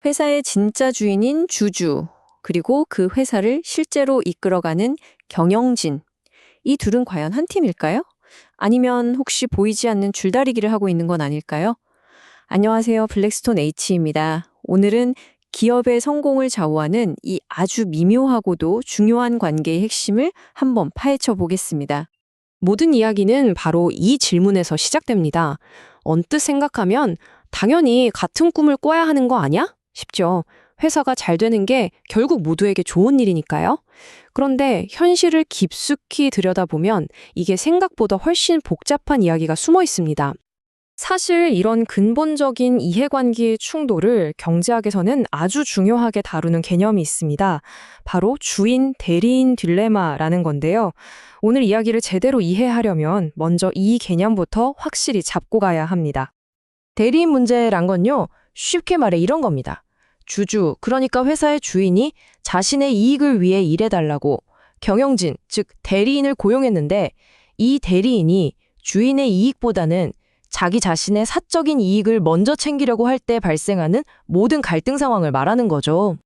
회사의 진짜 주인인 주주, 그리고 그 회사를 실제로 이끌어가는 경영진. 이 둘은 과연 한 팀일까요? 아니면 혹시 보이지 않는 줄다리기를 하고 있는 건 아닐까요? 안녕하세요. 블랙스톤 H입니다. 오늘은 기업의 성공을 좌우하는 이 아주 미묘하고도 중요한 관계의 핵심을 한번 파헤쳐 보겠습니다. 모든 이야기는 바로 이 질문에서 시작됩니다. 언뜻 생각하면 당연히 같은 꿈을 꿔야 하는 거 아니야? 싶죠. 회사가 잘 되는 게 결국 모두에게 좋은 일이니까요. 그런데 현실을 깊숙이 들여다보면 이게 생각보다 훨씬 복잡한 이야기가 숨어 있습니다. 사실 이런 근본적인 이해관계의 충돌을 경제학에서는 아주 중요하게 다루는 개념이 있습니다. 바로 주인, 대리인 딜레마라는 건데요. 오늘 이야기를 제대로 이해하려면 먼저 이 개념부터 확실히 잡고 가야 합니다. 대리인 문제란 건요, 쉽게 말해 이런 겁니다. 주주, 그러니까 회사의 주인이 자신의 이익을 위해 일해달라고 경영진, 즉 대리인을 고용했는데 이 대리인이 주인의 이익보다는 자기 자신의 사적인 이익을 먼저 챙기려고 할 때 발생하는 모든 갈등 상황을 말하는 거죠.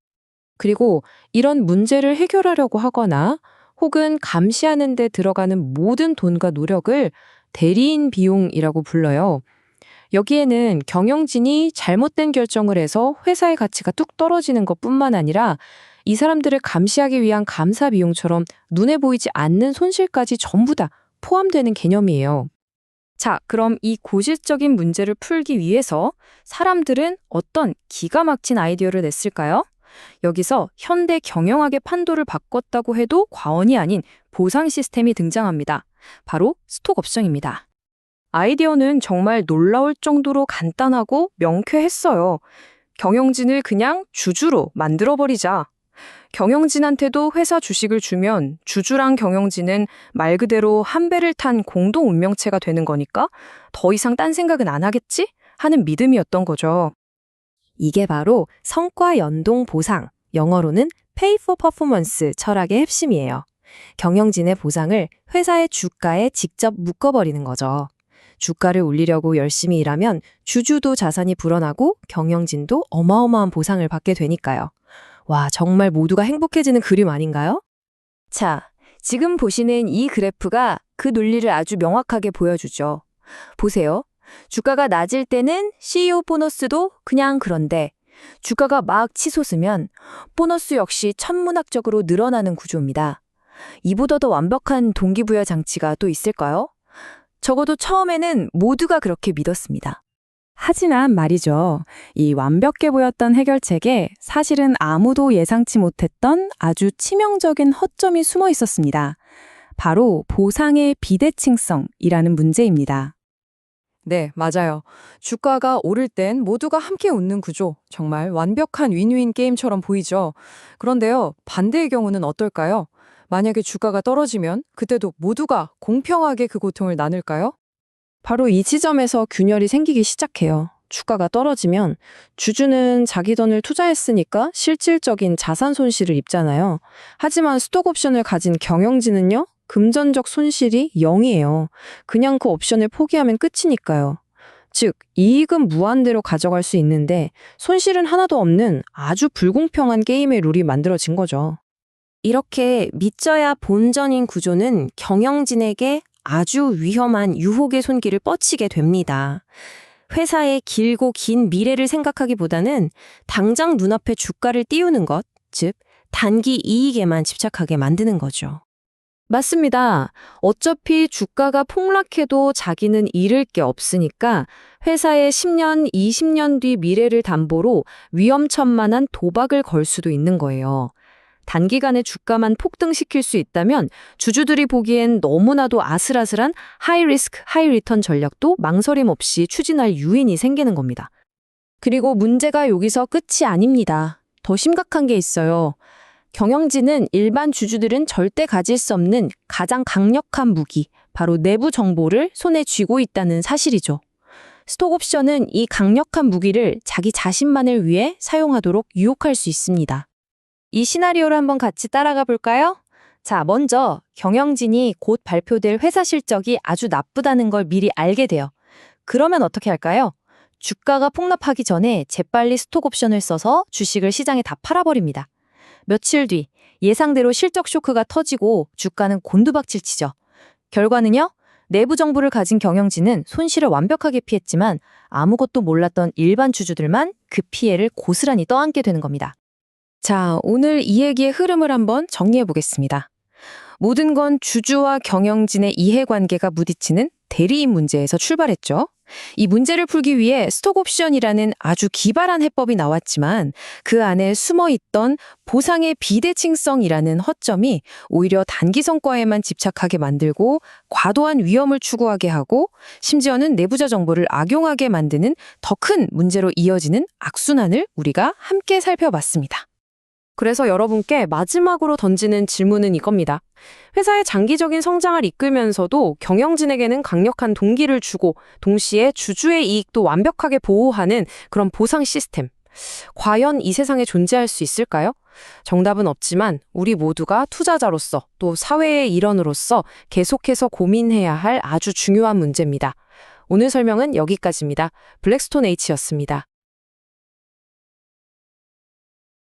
그리고 이런 문제를 해결하려고 하거나 혹은 감시하는 데 들어가는 모든 돈과 노력을 대리인 비용이라고 불러요. 여기에는 경영진이 잘못된 결정을 해서 회사의 가치가 뚝 떨어지는 것뿐만 아니라 이 사람들을 감시하기 위한 감사 비용처럼 눈에 보이지 않는 손실까지 전부 다 포함되는 개념이에요. 자, 그럼 이 고질적인 문제를 풀기 위해서 사람들은 어떤 기가 막힌 아이디어를 냈을까요? 여기서 현대 경영학의 판도를 바꿨다고 해도 과언이 아닌 보상 시스템이 등장합니다. 바로 스톡옵션입니다. 아이디어는 정말 놀라울 정도로 간단하고 명쾌했어요. 경영진을 그냥 주주로 만들어버리자. 경영진한테도 회사 주식을 주면 주주랑 경영진은 말 그대로 한 배를 탄 공동 운명체가 되는 거니까 더 이상 딴 생각은 안 하겠지? 하는 믿음이었던 거죠. 이게 바로 성과 연동 보상, 영어로는 Pay for Performance 철학의 핵심이에요. 경영진의 보상을 회사의 주가에 직접 묶어버리는 거죠. 주가를 올리려고 열심히 일하면 주주도 자산이 불어나고 경영진도 어마어마한 보상을 받게 되니까요. 와, 정말 모두가 행복해지는 그림 아닌가요? 자, 지금 보시는 이 그래프가 그 논리를 아주 명확하게 보여주죠. 보세요. 주가가 낮을 때는 CEO 보너스도 그냥 그런데 주가가 막 치솟으면 보너스 역시 천문학적으로 늘어나는 구조입니다. 이보다 더 완벽한 동기부여 장치가 또 있을까요? 적어도 처음에는 모두가 그렇게 믿었습니다. 하지만 말이죠. 이 완벽해 보였던 해결책에 사실은 아무도 예상치 못했던 아주 치명적인 허점이 숨어 있었습니다. 바로 보상의 비대칭성이라는 문제입니다. 네, 맞아요. 주가가 오를 땐 모두가 함께 웃는 구조, 정말 완벽한 윈윈 게임처럼 보이죠. 그런데요, 반대의 경우는 어떨까요? 만약에 주가가 떨어지면 그때도 모두가 공평하게 그 고통을 나눌까요? 바로 이 지점에서 균열이 생기기 시작해요. 주가가 떨어지면 주주는 자기 돈을 투자했으니까 실질적인 자산 손실을 입잖아요. 하지만 스톡옵션을 가진 경영진은요, 금전적 손실이 0이에요. 그냥 그 옵션을 포기하면 끝이니까요. 즉, 이익은 무한대로 가져갈 수 있는데 손실은 하나도 없는 아주 불공평한 게임의 룰이 만들어진 거죠. 이렇게 믿져야 본전인 구조는 경영진에게 아주 위험한 유혹의 손길을 뻗치게 됩니다. 회사의 길고 긴 미래를 생각하기보다는 당장 눈앞에 주가를 띄우는 것, 즉 단기 이익에만 집착하게 만드는 거죠. 맞습니다. 어차피 주가가 폭락해도 자기는 잃을 게 없으니까 회사의 10년, 20년 뒤 미래를 담보로 위험천만한 도박을 걸 수도 있는 거예요. 단기간에 주가만 폭등시킬 수 있다면 주주들이 보기엔 너무나도 아슬아슬한 하이 리스크, 하이 리턴 전략도 망설임 없이 추진할 유인이 생기는 겁니다. 그리고 문제가 여기서 끝이 아닙니다. 더 심각한 게 있어요. 경영진은 일반 주주들은 절대 가질 수 없는 가장 강력한 무기, 바로 내부 정보를 손에 쥐고 있다는 사실이죠. 스톡옵션은 이 강력한 무기를 자기 자신만을 위해 사용하도록 유혹할 수 있습니다. 이 시나리오를 한번 같이 따라가 볼까요? 자, 먼저 경영진이 곧 발표될 회사 실적이 아주 나쁘다는 걸 미리 알게 돼요. 그러면 어떻게 할까요? 주가가 폭락하기 전에 재빨리 스톡 옵션을 써서 주식을 시장에 다 팔아버립니다. 며칠 뒤 예상대로 실적 쇼크가 터지고 주가는 곤두박질 치죠. 결과는요? 내부 정보를 가진 경영진은 손실을 완벽하게 피했지만 아무것도 몰랐던 일반 주주들만 그 피해를 고스란히 떠안게 되는 겁니다. 자, 오늘 이 얘기의 흐름을 한번 정리해 보겠습니다. 모든 건 주주와 경영진의 이해관계가 부딪히는 대리인 문제에서 출발했죠. 이 문제를 풀기 위해 스톡옵션이라는 아주 기발한 해법이 나왔지만 그 안에 숨어있던 보상의 비대칭성이라는 허점이 오히려 단기 성과에만 집착하게 만들고 과도한 위험을 추구하게 하고 심지어는 내부자 정보를 악용하게 만드는 더 큰 문제로 이어지는 악순환을 우리가 함께 살펴봤습니다. 그래서 여러분께 마지막으로 던지는 질문은 이겁니다. 회사의 장기적인 성장을 이끌면서도 경영진에게는 강력한 동기를 주고 동시에 주주의 이익도 완벽하게 보호하는 그런 보상 시스템. 과연 이 세상에 존재할 수 있을까요? 정답은 없지만 우리 모두가 투자자로서 또 사회의 일원으로서 계속해서 고민해야 할 아주 중요한 문제입니다. 오늘 설명은 여기까지입니다. 블랙스톤 H였습니다.